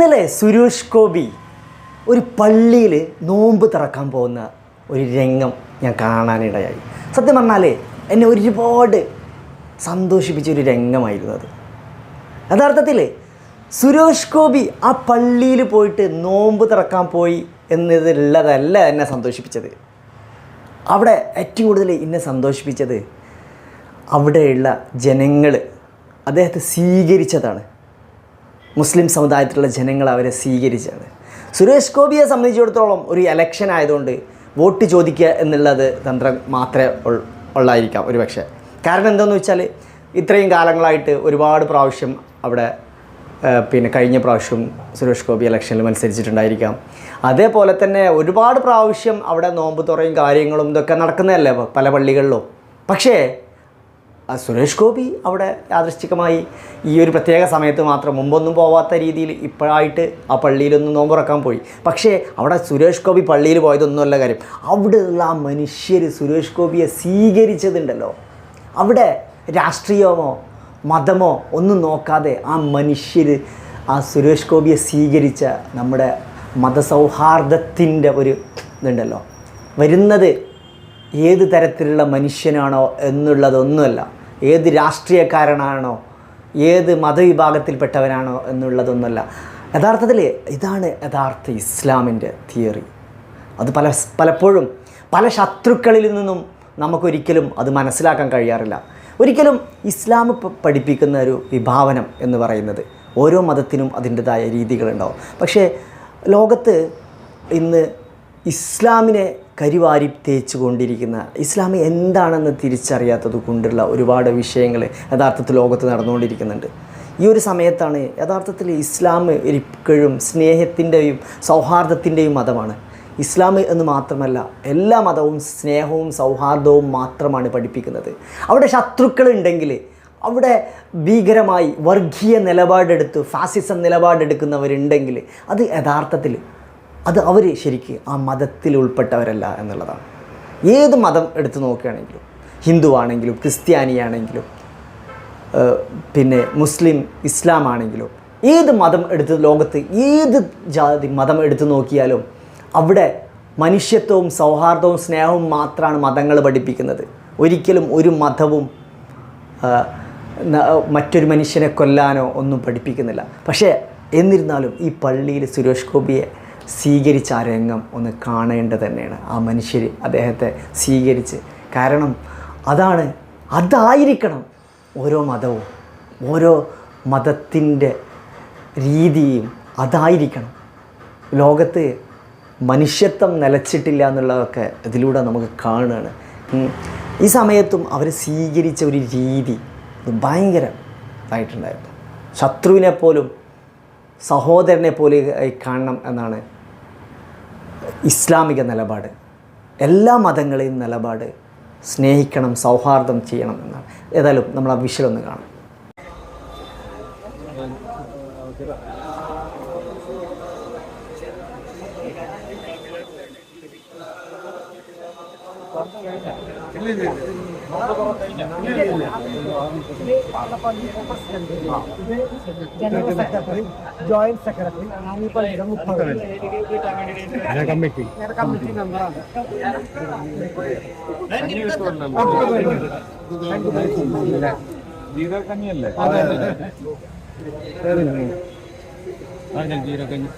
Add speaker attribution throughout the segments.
Speaker 1: ഇന്നലെ സുരേഷ് ഗോപി ഒരു പള്ളിയിൽ നോമ്പ് തുറക്കാൻ പോകുന്ന ഒരു രംഗം ഞാൻ കാണാനിടയായി. സത്യം പറഞ്ഞാൽ എന്നെ ഒരുപാട് സന്തോഷിപ്പിച്ചൊരു രംഗമായിരുന്നു അത്. യഥാർത്ഥത്തിൽ സുരേഷ് ഗോപി ആ പള്ളിയിൽ പോയിട്ട് നോമ്പ് തുറക്കാൻ പോയി എന്നതിലുള്ളതല്ല എന്നെ സന്തോഷിപ്പിച്ചത്. അവിടെ ഏറ്റവും കൂടുതൽ എന്നെ സന്തോഷിപ്പിച്ചത് അവിടെയുള്ള ജനങ്ങൾ അദ്ദേഹത്തെ സ്വീകരിച്ചതാണ്. മുസ്ലിം സമുദായത്തിലുള്ള ജനങ്ങൾ അവരെ സ്വീകരിച്ചതാണ്. സുരേഷ് ഗോപിയെ സംബന്ധിച്ചിടത്തോളം ഒരു ഇലക്ഷൻ ആയതുകൊണ്ട് വോട്ട് ചോദിക്കുക എന്നുള്ളത് തന്ത്രം മാത്രമേ ഉള്ളായിരിക്കാം ഒരു പക്ഷേ. കാരണം എന്താണെന്ന് വെച്ചാൽ ഇത്രയും കാലങ്ങളായിട്ട് ഒരുപാട് പ്രാവശ്യം അവിടെ കഴിഞ്ഞ പ്രാവശ്യം സുരേഷ് ഗോപി ഇലക്ഷനിൽ മത്സരിച്ചിട്ടുണ്ടായിരിക്കാം. അതേപോലെ തന്നെ ഒരുപാട് പ്രാവശ്യം അവിടെ നോമ്പ് തുറയും കാര്യങ്ങളും ഇതൊക്കെ നടക്കുന്നതല്ലേ പല പള്ളികളിലും. പക്ഷേ സുരേഷ് ഗോപി അവിടെ യാദൃശ്ചികമായി ഈ ഒരു പ്രത്യേക സമയത്ത് മാത്രം, മുമ്പൊന്നും പോവാത്ത രീതിയിൽ ഇപ്പോഴായിട്ട് ആ പള്ളിയിലൊന്ന് നോമ്പ് തുറക്കാൻ പോയി. പക്ഷേ അവിടെ സുരേഷ് ഗോപി പള്ളിയിൽ പോയതൊന്നുമല്ല കാര്യം, അവിടെയുള്ള ആ മനുഷ്യർ സുരേഷ് ഗോപിയെ സ്വീകരിച്ചതുണ്ടല്ലോ. അവിടെ രാഷ്ട്രീയമോ മതമോ ഒന്നും നോക്കാതെ ആ മനുഷ്യർ ആ സുരേഷ് ഗോപിയെ സ്വീകരിച്ച നമ്മുടെ മതസൗഹാർദ്ദത്തിൻ്റെ ഒരു ഇതുണ്ടല്ലോ. വരുന്നത് ഏത് തരത്തിലുള്ള മനുഷ്യനാണോ എന്നുള്ളതൊന്നുമല്ല, ഏത് രാഷ്ട്രീയക്കാരനാണോ ഏത് മതവിഭാഗത്തിൽപ്പെട്ടവനാണോ എന്നുള്ളതൊന്നുമല്ല. യഥാർത്ഥത്തിൽ ഇതാണ് യഥാർത്ഥ ഇസ്ലാമിൻ്റെ തിയറി. അത് പലപ്പോഴും പല ശത്രുക്കളിൽ നിന്നും നമുക്കൊരിക്കലും അത് മനസ്സിലാക്കാൻ കഴിയാറില്ല. ഒരിക്കലും ഇസ്ലാം പഠിപ്പിക്കുന്ന ഒരു വിഭാവനം എന്ന് പറയുന്നത് ഓരോ മതത്തിനും അതിൻ്റെതായ രീതികളുണ്ടാവും. പക്ഷേ ലോകത്ത് ഇന്ന് ഇസ്ലാമിനെ കരിവാരി തേച്ചു കൊണ്ടിരിക്കുന്ന, ഇസ്ലാം എന്താണെന്ന് തിരിച്ചറിയാത്തത് കൊണ്ടുള്ള ഒരുപാട് വിഷയങ്ങൾ യഥാർത്ഥത്തിൽ ലോകത്ത് നടന്നുകൊണ്ടിരിക്കുന്നുണ്ട്. ഈ ഒരു സമയത്താണ് യഥാർത്ഥത്തിൽ ഇസ്ലാം ഒരിക്കലും സ്നേഹത്തിൻ്റെയും സൗഹാർദ്ദത്തിൻ്റെയും മതമാണ്. ഇസ്ലാം എന്ന് മാത്രമല്ല, എല്ലാ മതവും സ്നേഹവും സൗഹാർദ്ദവും മാത്രമാണ് പഠിപ്പിക്കുന്നത്. അവിടെ ശത്രുക്കളുണ്ടെങ്കിൽ, അവിടെ ഭീകരമായി വർഗീയ നിലപാടെടുത്ത് ഫാസിസം നിലപാടെടുക്കുന്നവരുണ്ടെങ്കിൽ അത് യഥാർത്ഥത്തിൽ അത് അവർ ശരിക്ക് ആ മതത്തിൽ ഉൾപ്പെട്ടവരല്ല എന്നുള്ളതാണ്. ഏത് മതം എടുത്ത് നോക്കുകയാണെങ്കിലും, ഹിന്ദു ആണെങ്കിലും ക്രിസ്ത്യാനിയാണെങ്കിലും മുസ്ലിം ഇസ്ലാം ആണെങ്കിലും, ഏത് മതം എടുത്ത് ലോകത്ത് ഏത് ജാതി മതം എടുത്ത് നോക്കിയാലും അവിടെ മനുഷ്യത്വവും സൗഹാർദ്ദവും സ്നേഹവും മാത്രമാണ് മതങ്ങൾ പഠിപ്പിക്കുന്നത്. ഒരിക്കലും ഒരു മതവും മറ്റൊരു മനുഷ്യനെ കൊല്ലാനോ ഒന്നും പഠിപ്പിക്കുന്നില്ല. പക്ഷേ എന്നിരുന്നാലും ഈ പള്ളിയിൽ സുരേഷ് ഗോപിയെ സ്വീകരിച്ച ആ രംഗം ഒന്ന് കാണേണ്ടത് തന്നെയാണ്. ആ മനുഷ്യർ അദ്ദേഹത്തെ സ്വീകരിച്ച്, കാരണം അതായിരിക്കണം ഓരോ മതവും, ഓരോ മതത്തിൻ്റെ രീതിയും അതായിരിക്കണം. ലോകത്ത് മനുഷ്യത്വം നിലച്ചിട്ടില്ല എന്നുള്ളതൊക്കെ ഇതിലൂടെ നമുക്ക് കാണുകയാണ്. ഈ സമയത്തും അവർ സ്വീകരിച്ച ഒരു രീതി ഭയങ്കരമായിട്ടുണ്ടായിരുന്നു. ശത്രുവിനെ പോലും സഹോദരനെ പോലെ കാണണം എന്നാണ് ഇസ്ലാമിക നിലപാട്. എല്ലാ മതങ്ങളെയും നിലപാട് സ്നേഹിക്കണം, സൗഹാർദ്ദം ചെയ്യണം എന്നാണ്. ഏതായാലും നമ്മൾ ആ വിഷയം കാണാം.
Speaker 2: ജോയിന്റ് സെക്രട്ടറി കമ്മിറ്റി മെമ്പറാണ്. ജീരകഞ്ഞിയല്ലേ? ജീരകഞ്ഞി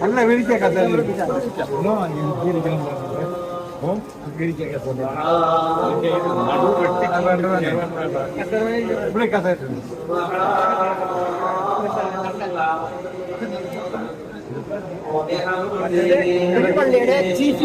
Speaker 2: അല്ല വിളിക്കാം കഥ ഇവിടെ കഥ പള്ളിയുടെ ചീഫ്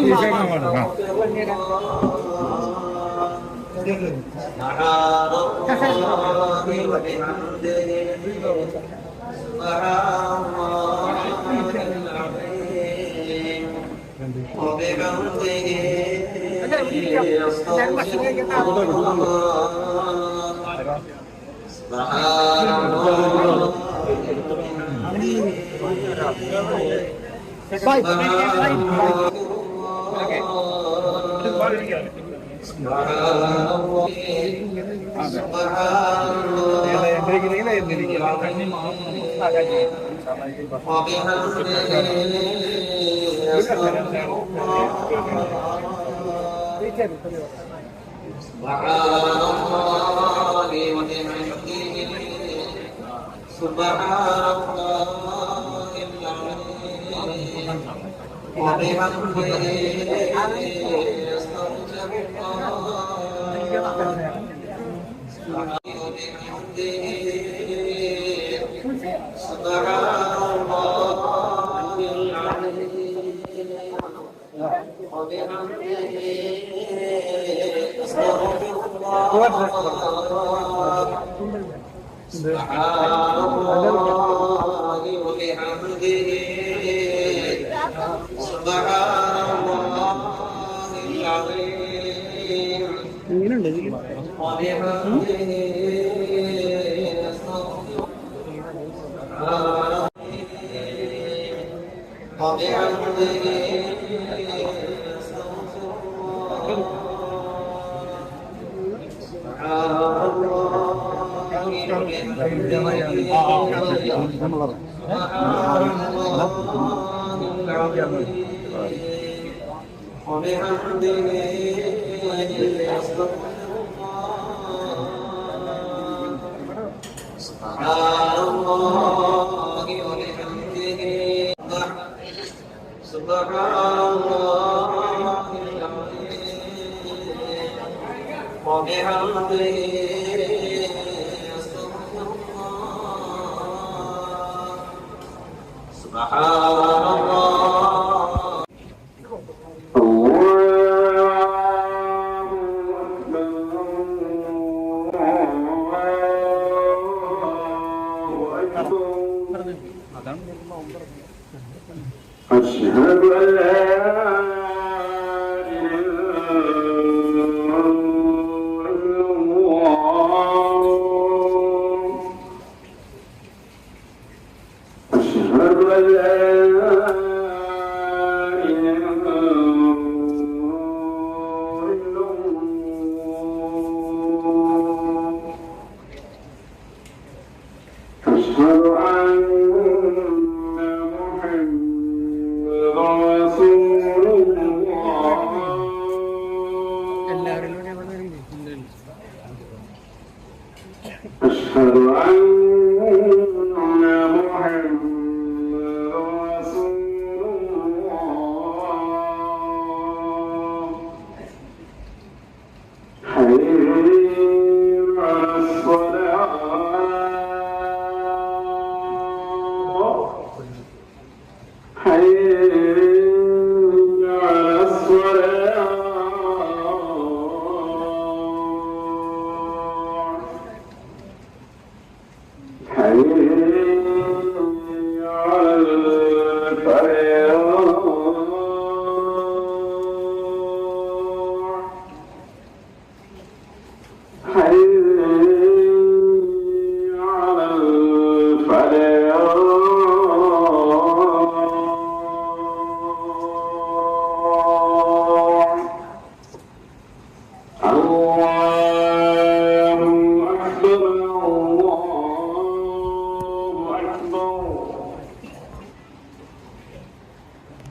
Speaker 3: أشهد أن لا أشهد أن محمدا رسول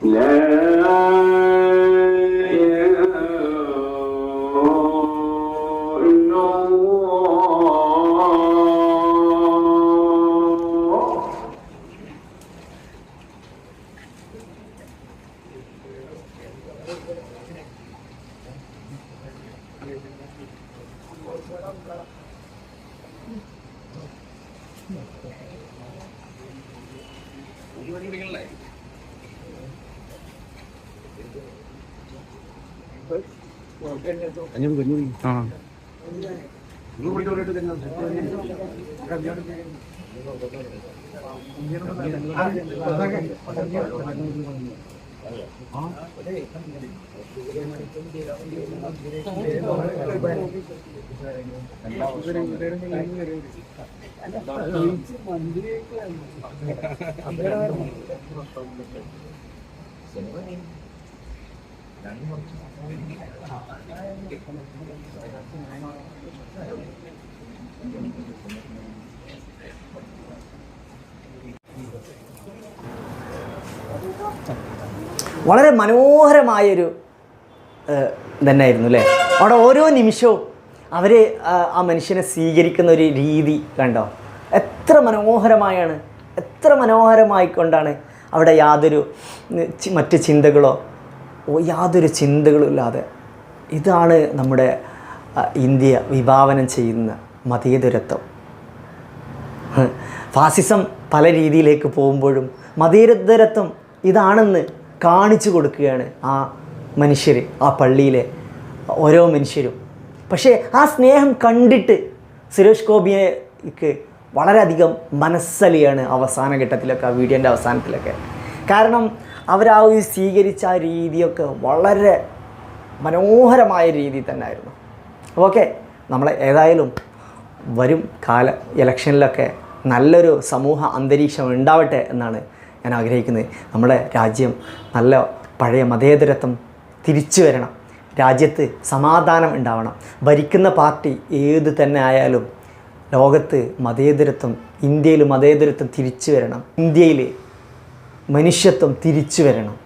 Speaker 3: لا إله إلا الله.
Speaker 1: വളരെ മനോഹരമായൊരു തന്നെയായിരുന്നു അല്ലേ. അവിടെ ഓരോ നിമിഷവും അവർ ആ മനുഷ്യനെ സ്വീകരിക്കുന്ന ഒരു രീതി കണ്ടോ, എത്ര മനോഹരമായാണ്, എത്ര മനോഹരമായിക്കൊണ്ടാണ് അവിടെ യാതൊരു മറ്റ് ചിന്തകളോ യാതൊരു ചിന്തകളും ഇല്ലാതെ. ഇതാണ് നമ്മുടെ ഇന്ത്യ വിഭാവനം ചെയ്യുന്ന മതേതരത്വം. ഫാസിസം പല രീതിയിലേക്ക് പോകുമ്പോഴും മതേതരത്വം ഇതാണെന്ന് കാണിച്ചു കൊടുക്കുകയാണ് ആ മനുഷ്യർ, ആ പള്ളിയിലെ ഓരോ മനുഷ്യരും. പക്ഷേ ആ സ്നേഹം കണ്ടിട്ട് സുരേഷ് ഗോപിക്ക് വളരെയധികം മനസ്സലിയാണ് അവസാന ഘട്ടത്തിലൊക്കെ, ആ വീഡിയോൻ്റെ അവസാനത്തിലൊക്കെ. കാരണം അവരാ ഒരു സ്വീകരിച്ച ആ രീതിയൊക്കെ വളരെ മനോഹരമായ രീതി തന്നെ ആയിരുന്നു. ഓക്കെ, നമ്മൾ ഏതായാലും വരും കാല ഇലക്ഷനിലൊക്കെ നല്ലൊരു സമൂഹ അന്തരീക്ഷം ഉണ്ടാവട്ടെ എന്നാണ് ഞാൻ ആഗ്രഹിക്കുന്നത്. നമ്മുടെ രാജ്യം നല്ല പഴയ മതേതരത്വം തിരിച്ചു വരണം, രാജ്യത്ത് സമാധാനം ഉണ്ടാവണം. ഭരിക്കുന്ന പാർട്ടി ഏത് തന്നെ ആയാലും ലോകത്ത് മതേതരത്വം, ഇന്ത്യയിൽ മതേതരത്വം തിരിച്ചു വരണം, ഇന്ത്യയിൽ മനുഷ്യത്വം തിരിച്ചു വരണം.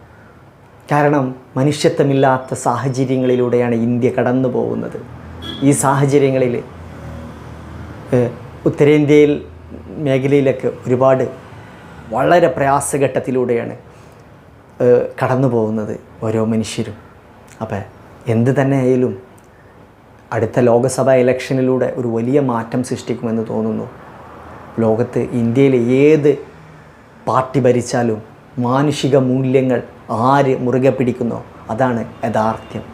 Speaker 1: കാരണം മനുഷ്യത്വമില്ലാത്ത സാഹചര്യങ്ങളിലൂടെയാണ് ഇന്ത്യ കടന്നു പോകുന്നത്. ഈ സാഹചര്യങ്ങളിൽ ഉത്തരേന്ത്യയിൽ മേഖലയിലൊക്കെ ഒരുപാട് വളരെ പ്രയാസഘട്ടത്തിലൂടെയാണ് കടന്നു പോകുന്നത് ഓരോ മനുഷ്യരും. അപ്പം എന്ത് തന്നെ ആയാലും അടുത്ത ലോക്സഭാ ഇലക്ഷനിലൂടെ ഒരു വലിയ മാറ്റം സൃഷ്ടിക്കുമെന്ന് തോന്നുന്നു. ലോകത്ത് ഇന്ത്യയിൽ ഏത് പാർട്ടി ഭരിച്ചാലും മാനുഷിക മൂല്യങ്ങൾ ആര് മുറുകെ പിടിക്കുന്നോ അതാണ് യഥാർത്ഥ്യം.